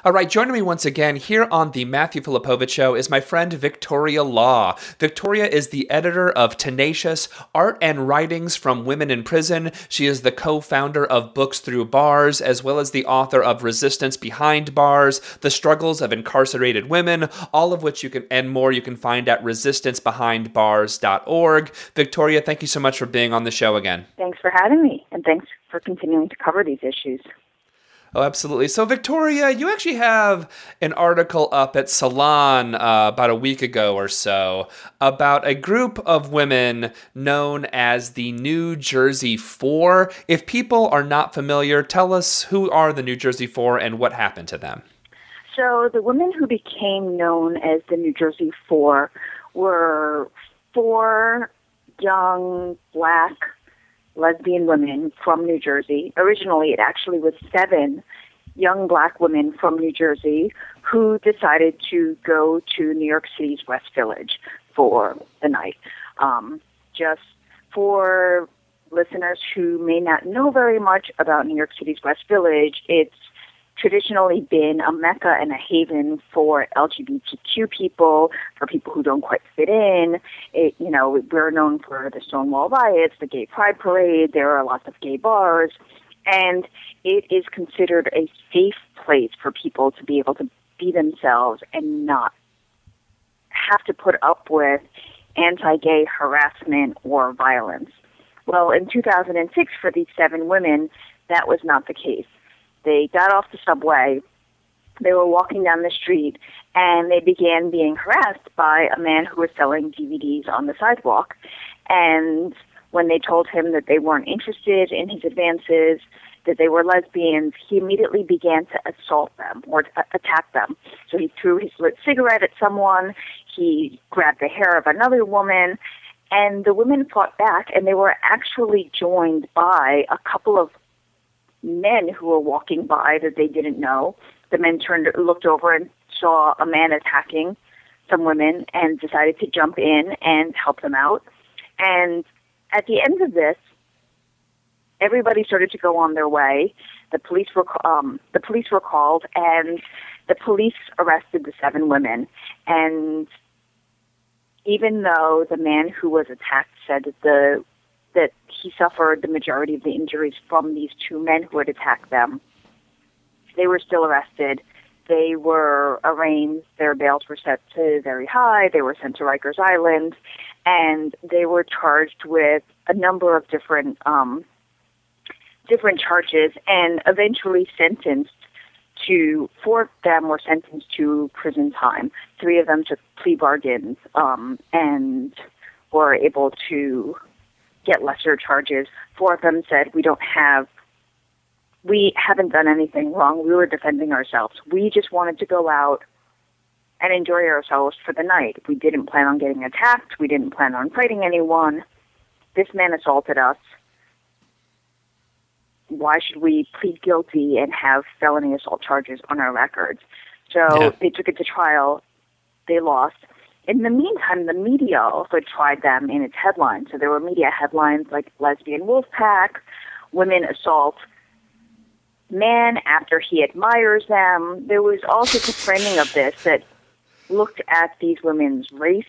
All right, joining me once again here on the Matthew Filipowicz Show is my friend Victoria Law. Victoria is the editor of Tenacious, Art and Writings from Women in Prison. She is the co-founder of Books Through Bars, as well as the author of Resistance Behind Bars, The Struggles of Incarcerated Women, all of which you can find at resistancebehindbars.org. Victoria, thank you so much for being on the show again. Thanks for having me, and thanks for continuing to cover these issues. Oh, absolutely. So, Victoria, you actually have an article up at Salon about a week ago or so about a group of women known as the New Jersey Four. If people are not familiar, tell us who are the New Jersey Four and what happened to them. So the women who became known as the New Jersey Four were four young black lesbian women from New Jersey. Originally, it actually was 7 young black women from New Jersey who decided to go to New York City's West Village for the night. Just for listeners who may not know very much about New York City's West Village, it's traditionally been a mecca and a haven for LGBTQ people, for people who don't quite fit in. We're known for the Stonewall riots, the Gay Pride Parade. There are lots of gay bars, and it is considered a safe place for people to be able to be themselves and not have to put up with anti-gay harassment or violence. Well, in 2006, for these 7 women, that was not the case. They got off the subway, they were walking down the street, and they began being harassed by a man who was selling DVDs on the sidewalk. And when they told him that they weren't interested in his advances, that they were lesbians, he immediately began to assault them or attack them. So he threw his lit cigarette at someone, he grabbed the hair of another woman, and the women fought back, and they were actually joined by a couple of men who were walking by that they didn't know. The men looked over and saw a man attacking some women and decided to jump in and help them out. And at the end of this, everybody started to go on their way. The police were called, and the police arrested the 7 women. And even though the man who was attacked said that he suffered the majority of the injuries from these 2 men who had attacked them, they were still arrested. They were arraigned. Their bails were set to very high. They were sent to Rikers Island, and they were charged with a number of different charges, and eventually sentenced to 4 of them were sentenced to prison time. 3 of them took plea bargains and were able to get lesser charges. 4 of them said, we haven't done anything wrong. We were defending ourselves. We just wanted to go out and enjoy ourselves for the night. We didn't plan on getting attacked. We didn't plan on fighting anyone. This man assaulted us. Why should we plead guilty and have felony assault charges on our records? So They took it to trial. They lost. In the meantime, the media also tried them in its headlines. So there were media headlines like lesbian wolf pack, women assault man after he admires them. There was also the framing of this that looked at these women's race,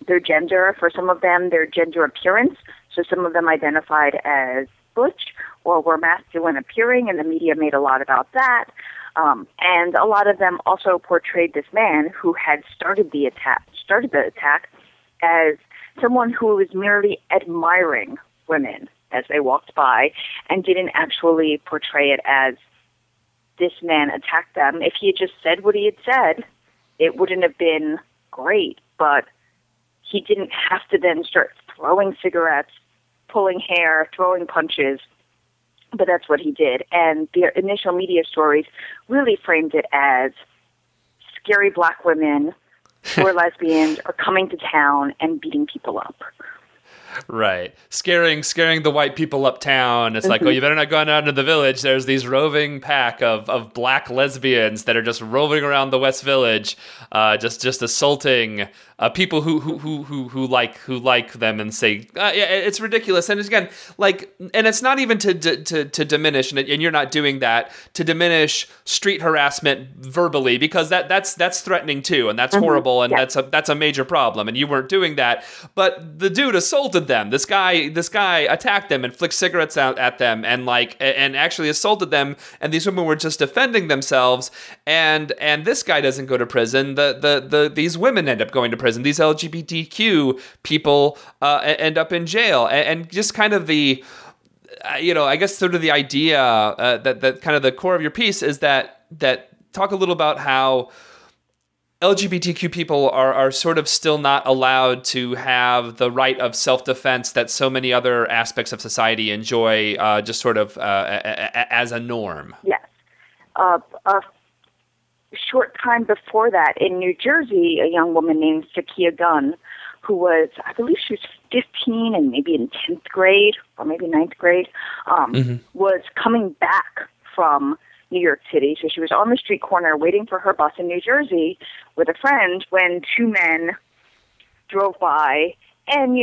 their gender, for some of them, their gender appearance. So some of them identified as butch or were masculine appearing, and the media made a lot about that. And a lot of them also portrayed this man who had started the attack as someone who was merely admiring women as they walked by and didn't actually portray it as this man attacked them. If he had just said what he had said, it wouldn't have been great, but he didn't have to then start throwing cigarettes, pulling hair, throwing punches. But that's what he did. And the initial media stories really framed it as scary black women who are lesbians are coming to town and beating people up. Right. Scaring the white people uptown. It's like, oh, you better not go out into the village. There's these roving pack of black lesbians that are just roving around the West Village, just assaulting people who like them and say, yeah, it's ridiculous. And again, and it's not even to diminish, and you're not doing that, to diminish street harassment verbally, because that's threatening too, and that's horrible, and that's a major problem, and you weren't doing that. But the dude assaulted them. This guy attacked them and flicked cigarettes out at them, and actually assaulted them, and these women were just defending themselves, and this guy doesn't go to prison. These women end up going to prison. These LGBTQ people end up in jail, and just kind of the, I guess sort of the idea that kind of the core of your piece is that talk a little about how LGBTQ people are sort of still not allowed to have the right of self-defense that so many other aspects of society enjoy, just sort of as a norm. Yes. A short time before that, in New Jersey, a young woman named Cenk Uygur, who was, I believe she was 15 and maybe in 10th grade or maybe 9th grade, was coming back from New York City. So she was on the street corner waiting for her bus in New Jersey with a friend when two men drove by and,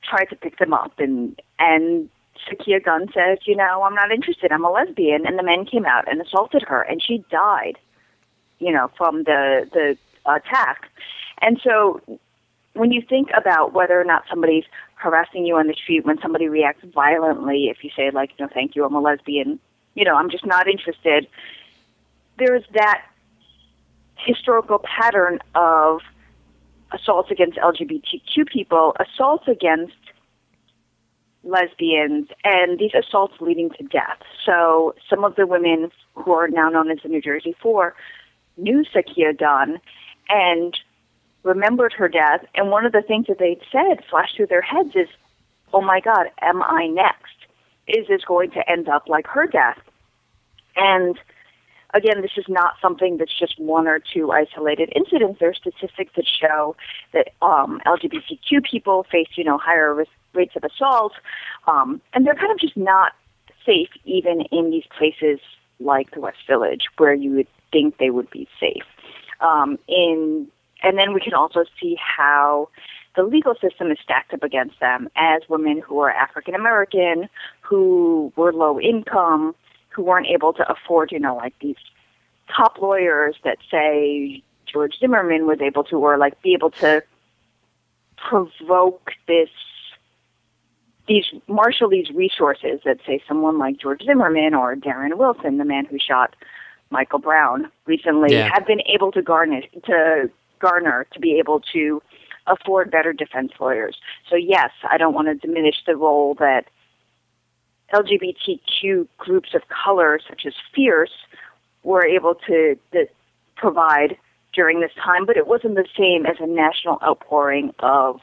tried to pick them up. And Cenk Uygur said, I'm not interested. I'm a lesbian. And the men came out and assaulted her, and she died, from the attack. And so when you think about whether or not somebody's harassing you on the street, when somebody reacts violently, if you say, thank you, I'm a lesbian, I'm just not interested, there's that historical pattern of assaults against LGBTQ people, assaults against lesbians, and these assaults leading to death. So some of the women who are now known as the New Jersey Four knew Cenk Uygur and remembered her death, and one of the things that they'd said flashed through their heads is, oh my God, am I next? Is this going to end up like her death? And again, this is not something that's just one or two isolated incidents. There are statistics that show that LGBTQ people face, higher rates of assault, and they're kind of just not safe even in these places like the West Village, where you would think they would be safe. And then we can also see how the legal system is stacked up against them as women who are African American, who were low income, who weren't able to afford, these top lawyers that say George Zimmerman was able to, or be able to provoke marshal these resources that say someone like George Zimmerman or Darren Wilson, the man who shot Michael Brown recently, have been able to garner to be able to afford better defense lawyers. So yes, I don't want to diminish the role that LGBTQ groups of color, such as Fierce, were able to provide during this time, but it wasn't the same as a national outpouring of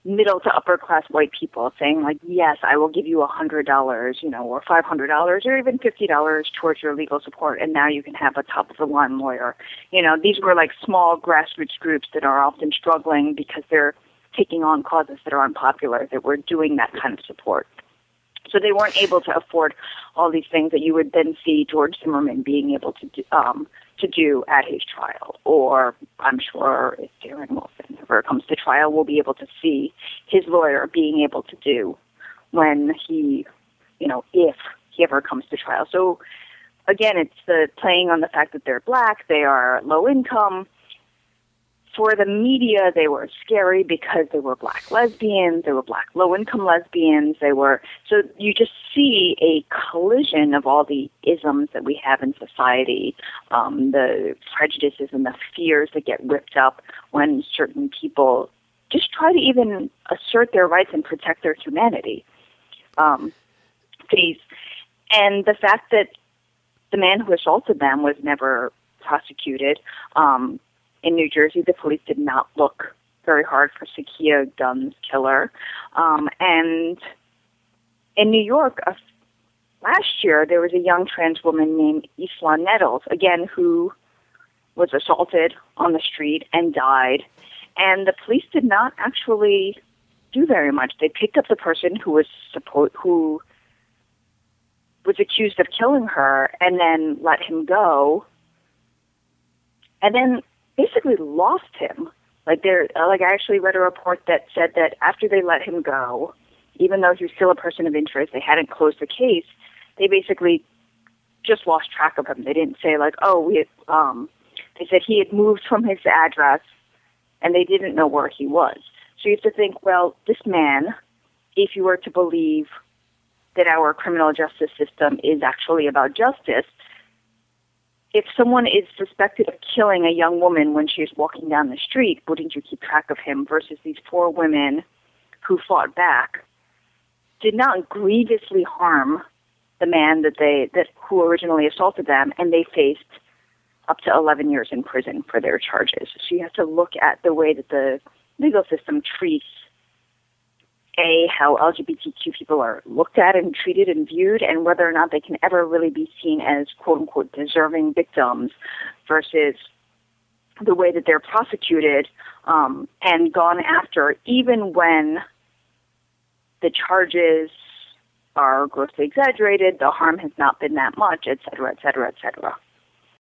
middle to upper class white people saying yes, I will give you $100, or $500, or even $50 towards your legal support, and now you can have a top of the line lawyer. These were small grassroots groups that are often struggling because they're taking on causes that are unpopular, that were doing that kind of support. So they weren't able to afford all these things that you would then see George Zimmerman being able to do at his trial. Or I'm sure if Darren Wilson ever comes to trial, we'll be able to see his lawyer being able to do when he, if he ever comes to trial. So again, it's the playing on the fact that they're black, they are low income. For the media, they were scary because they were black lesbians, they were black low-income lesbians, so you just see a collision of all the isms that we have in society, the prejudices and the fears that get whipped up when certain people just try to even assert their rights and protect their humanity. And the fact that the man who assaulted them was never prosecuted. In New Jersey, the police did not look very hard for Cenk Uygur's killer. And in New York, last year, there was a young trans woman named Isla Nettles, again, who was assaulted on the street and died. And the police did not actually do very much. They picked up the person who was accused of killing her and then let him go, and then basically lost him. I actually read a report that said that after they let him go, even though he was still a person of interest, they hadn't closed the case, they basically just lost track of him. They didn't say they said he had moved from his address and they didn't know where he was. So you have to think, well, this man, if you were to believe that our criminal justice system is actually about justice, if someone is suspected of killing a young woman when she is walking down the street, wouldn't you keep track of him? Versus these 4 women who fought back, did not grievously harm the man who originally assaulted them, and they faced up to 11 years in prison for their charges. So you have to look at the way that the legal system treats how LGBTQ people are looked at and treated and viewed, and whether or not they can ever really be seen as quote-unquote deserving victims versus the way that they're prosecuted and gone after, even when the charges are grossly exaggerated, the harm has not been that much, et cetera, et cetera, et cetera.